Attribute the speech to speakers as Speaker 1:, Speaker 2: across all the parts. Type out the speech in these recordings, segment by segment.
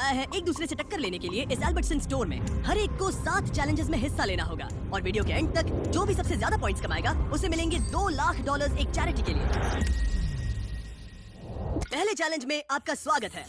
Speaker 1: बुलाया है एक दूसरे से टक्कर लेने के लिए इस एल्बर्टसन स्टोर में। हर एक को 7 चैलेंजेस में हिस्सा लेना होगा और वीडियो के एंड तक जो भी सबसे ज्यादा पॉइंट्स कमाएगा उसे मिलेंगे $2 लाख एक चैरिटी के लिए। पहले चैलेंज में आपका स्वागत है।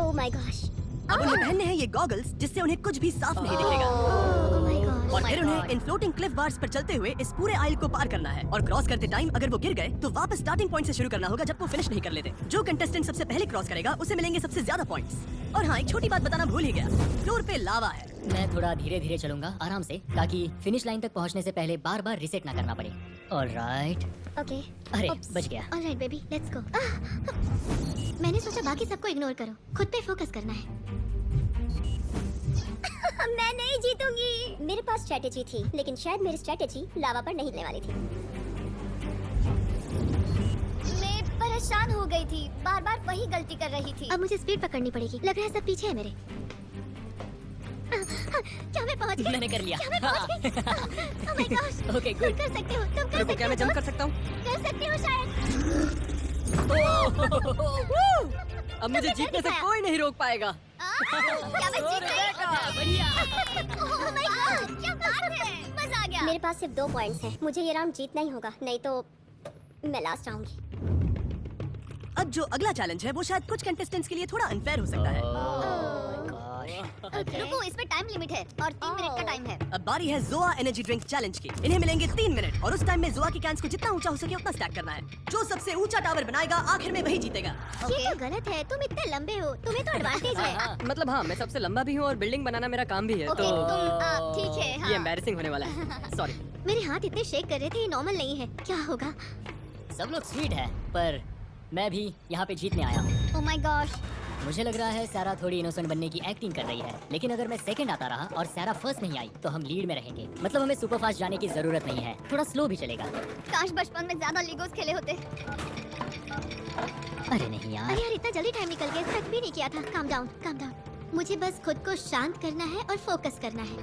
Speaker 2: Oh my gosh.
Speaker 1: अब उन्हें पहनने हैं ये गॉगल्स जिससे उन्हें कुछ भी साफ नहीं दिखेगा।
Speaker 2: Oh my gosh.
Speaker 1: और फिर उन्हें इन फ्लोटिंग क्लिफ बार्स पर चलते हुए इस पूरे आइल को पार करना है और क्रॉस करते टाइम अगर वो गिर गए तो वापस स्टार्टिंग पॉइंट से शुरू करना होगा जब वो फिनिश नहीं कर लेते। जो कंटेस्टेंट सबसे पहले क्रॉस करेगा उसे मिलेंगे सबसे ज्यादा पॉइंट्स। और हाँ, एक छोटी बात बताना भूल ही गया, फ्लोर पे लावा है।
Speaker 3: मैं थोड़ा धीरे धीरे चलूंगा, आराम से, ताकि फिनिश लाइन तक पहुंचने से पहले बार बार रिसेट ना करना पड़े। ऑलराइट।
Speaker 2: ओके।
Speaker 3: अरे बच गया।
Speaker 2: Alright baby, let's go. मैंने सोचा बाकी सबको इग्नोर करो, खुद पे फोकस करना है। मैं नहीं जीतूंगी। मेरे पास स्ट्रेटेजी थी, लेकिन शायद मेरी स्ट्रेटेजी लावा पर नहीं लेने वाली थी। मैं परेशान हो गई थी, बार बार वही गलती कर रही थी। अब मुझे स्पीड पकड़नी पड़ेगी। लग रहा है सब पीछे है मेरे। क्या मैं पहुंच गई?
Speaker 3: मैंने कर लिया।
Speaker 2: क्या मैं पहुंच गई? Oh my gosh!
Speaker 3: Okay,
Speaker 2: तुम
Speaker 3: good.
Speaker 2: कर सकते हो, तुम कर सकते
Speaker 1: क्या
Speaker 2: हो।
Speaker 1: मैं जंप कर सकता हूँ?
Speaker 2: कर सकते हो शायद।
Speaker 1: अब मुझे जीतने से कोई नहीं रोक पाएगा।
Speaker 2: क्या मैं जीत गई?
Speaker 3: बढ़िया।
Speaker 2: Oh my God! क्या बात है? मजा आ गया। मेरे पास सिर्फ 2 पॉइंट्स हैं। मुझे ये राउंड जीतना ही होगा, नहीं तो मैं लास्ट आऊंगी।
Speaker 1: अब जो अगला चैलेंज है वो शायद कुछ कंटेस्टेंट्स के लिए थोड़ा अनफेयर हो सकता है।
Speaker 2: रुको, इसमें टाइम लिमिट है और 3 मिनट का टाइम है।
Speaker 1: अब बारी है जोआ एनर्जी ड्रिंक चैलेंज की। इन्हें मिलेंगे 3 मिनट और उस टाइम में जोआ की कैंस को जितना ऊंचा हो सके उतना स्टैक करना है। जो सबसे ऊंचा टावर बनाएगा आखिर में वही जीतेगा।
Speaker 2: ये तो गलत है, तुम इतने लंबे हो, तुम्हें तो एडवांटेज है।
Speaker 1: मतलब हाँ, मैं सबसे लंबा भी हूँ और बिल्डिंग बनाना मेरा काम भी है।
Speaker 2: ओके, तुम ठीक है। हाँ।
Speaker 1: ये एम्बैरेसिंग होने वाला है। सॉरी।
Speaker 2: मेरे हाथ इतने शेक कर रहे थे, ये नॉर्मल नहीं है। क्या होगा?
Speaker 3: सब लोग स्वीट है, पर मैं भी यहाँ पे जीतने आया हूँ।
Speaker 2: Oh my gosh.
Speaker 3: मुझे लग रहा है सारा थोड़ी इनोसेंट बनने की एक्टिंग कर रही है, लेकिन अगर मैं सेकंड आता रहा और सारा फर्स्ट नहीं आई तो हम लीड में रहेंगे। मतलब हमें सुपर फास्ट जाने की जरूरत नहीं है, थोड़ा स्लो भी चलेगा।
Speaker 2: काश बचपन में ज्यादा लीगोस खेले होते।
Speaker 3: अरे नहीं यार।
Speaker 2: अरे यार, इतना जल्दी टाइम निकल गया, एक्सपेक्ट भी नहीं किया था। Calm down, calm down. मुझे बस खुद को शांत करना है और फोकस करना है।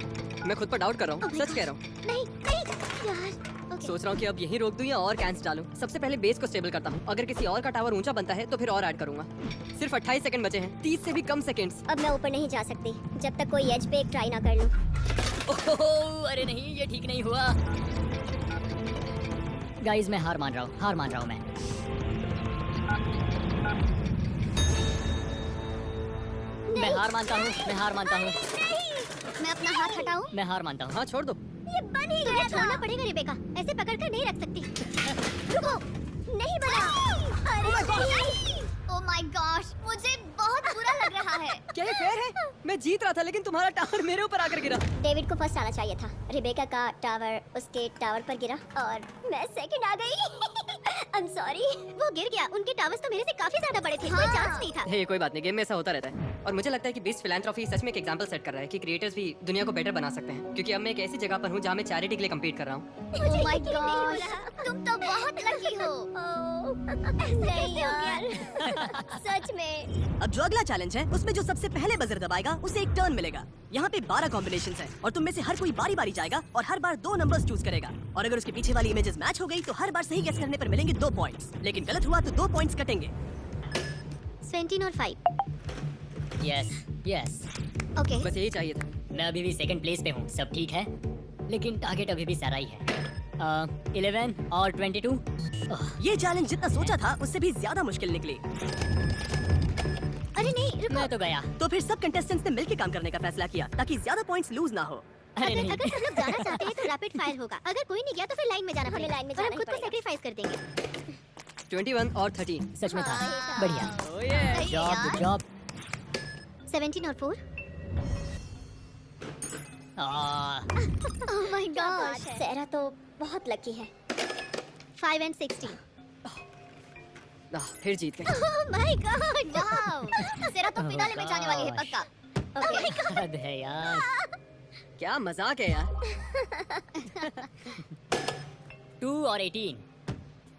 Speaker 1: मैं खुद पर डाउट कर रहा हूँ,
Speaker 2: Oh my
Speaker 1: सच कह रहा हूँ।
Speaker 2: नहीं नहीं यार। Okay.
Speaker 1: सोच रहा हूँ कि अब यही रोक दूं या और कैंस डालूं। सबसे पहले बेस को स्टेबल करता हूँ। अगर किसी और का टावर ऊंचा बनता है तो फिर और ऐड करूंगा। सिर्फ 28 सेकंड बचे हैं, 30 से भी कम सेकंड्स।
Speaker 2: अब मैं ऊपर नहीं जा सकती जब तक कोई एज पे एक ट्राई ना कर लूं।
Speaker 3: ओह, अरे नहीं, ये ठीक नहीं हुआ। गाइस, मैं हार मान रहा हूँ मैं। मैं हार मानता हूँ।
Speaker 2: मैं अपना हाथ हटाऊं?
Speaker 3: मैं हार मानता हूँ।
Speaker 1: हाँ, छोड़ दो।
Speaker 2: ये बन ही गया था। छोड़ना पड़ेगा रिबेका, ऐसे पकड़कर नहीं रख सकती। रुको, नहीं बना। अरे नहीं। ओह माय गॉश, मुझे बहुत बुरा लग रहा है।
Speaker 1: क्या ये फेयर है? मैं जीत रहा था लेकिन तुम्हारा टावर मेरे ऊपर आकर गिरा।
Speaker 2: डेविड को फर्स्ट आना चाहिए था। रिबेका का टावर उसके टावर पर गिरा और मैं सेकंड आ गई। I'm sorry। वो गिर गया। उनके टावर्स तो मेरे से काफी ज्यादा बड़े थे। कोई चांस नहीं था।
Speaker 1: हे, कोई बात नहीं, गेम में ऐसा होता रहता है। और मुझे लगता है कि बीस्ट फिलैंथ्रोपी सच में एक एग्जांपल सेट कर रहा है कि क्रिएटर्स भी दुनिया को बेटर बना सकते हैं। क्योंकि अब मैं एक ऐसी जगह पर हूँ जहाँ मैं चैरिटी के लिए कम्पीट कर रहा हूँ।
Speaker 2: Oh my gosh, तुम तो बहुत लकी हो। नहीं यार, सच में।
Speaker 1: अब जो अगला चैलेंज है उसमें जो सबसे पहले बजर दबाएगा उसे एक टर्न मिलेगा। यहाँ पे 12 कॉम्बिनेशंस हैं और तुम में से हर कोई बारी बारी जाएगा और हर बार 2 नंबर्स चूज करेगा। और अगर उसके पीछे वाली इमेजेस मैच हो गई तो हर बार सही गेस करने पर मिलेंगे 2 पॉइंट्स। लेकिन गलत हुआ तो 2 पॉइंट्स कटेंगे।
Speaker 2: 17 और 5।
Speaker 3: यस।
Speaker 2: ओके।
Speaker 1: बस यही चाहिए था।
Speaker 3: मैं अभी भी सेकंड प्लेस पे हूँ, सब ठीक है, लेकिन टारगेट अभी भी सारा ही है। 11 और 22।
Speaker 1: ये चैलेंज जितना सोचा था उससे भी ज्यादा मुश्किल निकली।
Speaker 2: अरे नहीं, रुको।
Speaker 3: मैं तो गया।
Speaker 1: तो फिर सब कंटेस्टेंट्स ने मिलकर काम करने का फैसला किया ताकि ज्यादा पॉइंट्स लूज ना हो।
Speaker 3: अरे नहीं।
Speaker 2: अगर सब लोग जाना चाहते हैं तो रैपिड फायर होगा। अगर कोई नहीं गया तो फिर लाइन में जाना पड़ेगा। लाइन में जाना और हम खुद को सैक्रिफाइस कर देंगे।
Speaker 1: 21 और 13।
Speaker 3: सच में था।
Speaker 2: हाँ,
Speaker 3: बढ़िया।
Speaker 1: Oh yeah।
Speaker 2: सही है
Speaker 3: जॉब,
Speaker 2: यार।
Speaker 3: Good job.
Speaker 2: 17 और 4। ओह माय गॉड, सेरा तो बहुत लकी है। 5 एंड 16।
Speaker 1: फिर जीत गए।
Speaker 2: Oh my god, wow. सेरा तो फिनाले में जाने वाली है पक्का। ओके।
Speaker 3: हद है यार।
Speaker 1: क्या मजाक है यार।
Speaker 3: 2 और 18।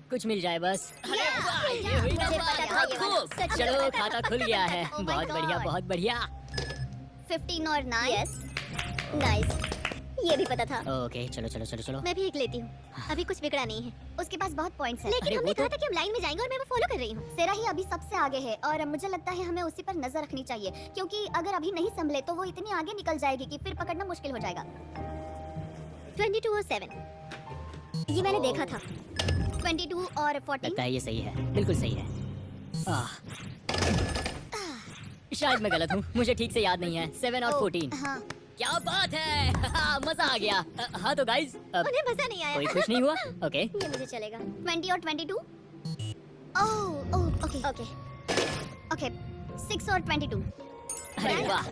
Speaker 3: कुछ मिल जाए बस।
Speaker 2: ये हुई ना बात।
Speaker 3: खूब। चलो, खाता खुल गया है। बहुत बढ़िया, बहुत बढ़िया।
Speaker 2: 15 और 9। Yes, nice. ये भी पता था।
Speaker 3: ओके चलो चलो चलो चलो।
Speaker 2: मैं भी एक लेती हूँ, अभी कुछ बिगड़ा नहीं है। उसके पास बहुत पॉइंट्स हैं।
Speaker 3: अरे
Speaker 2: लेकिन हमने
Speaker 3: वो
Speaker 2: कहा
Speaker 3: तो-
Speaker 2: था कि हम लाइन में जाएंगे और मैं वो फॉलो कर रही हूँ।
Speaker 4: सेरा ही अभी सबसे आगे है और मुझे लगता है हमें उसी पर नजर रखनी चाहिए, क्योंकि अगर अभी नहीं संभले तो वो इतनी आगे निकल जाएगी कि फिर पकड़ना मुश्किल हो जाएगा।
Speaker 2: 22 और 7 ये मैंने देखा था। 22 और 14
Speaker 3: लगता है ये सही है, बिल्कुल सही है। शायद मैं गलत हूँ, मुझे ठीक से याद नहीं है। 7 और 14।
Speaker 4: हाँ
Speaker 3: क्या बात है। मजा आ गया। हाँ तो गाइस, अब
Speaker 2: उन्हें मजा नहीं आया।
Speaker 3: कोई खुश नहीं हुआ? ओके
Speaker 2: ये मुझे चलेगा। 20 और 22
Speaker 4: ओह ओके
Speaker 2: ओके
Speaker 4: ओके 6 और 22।
Speaker 3: अरे वाह,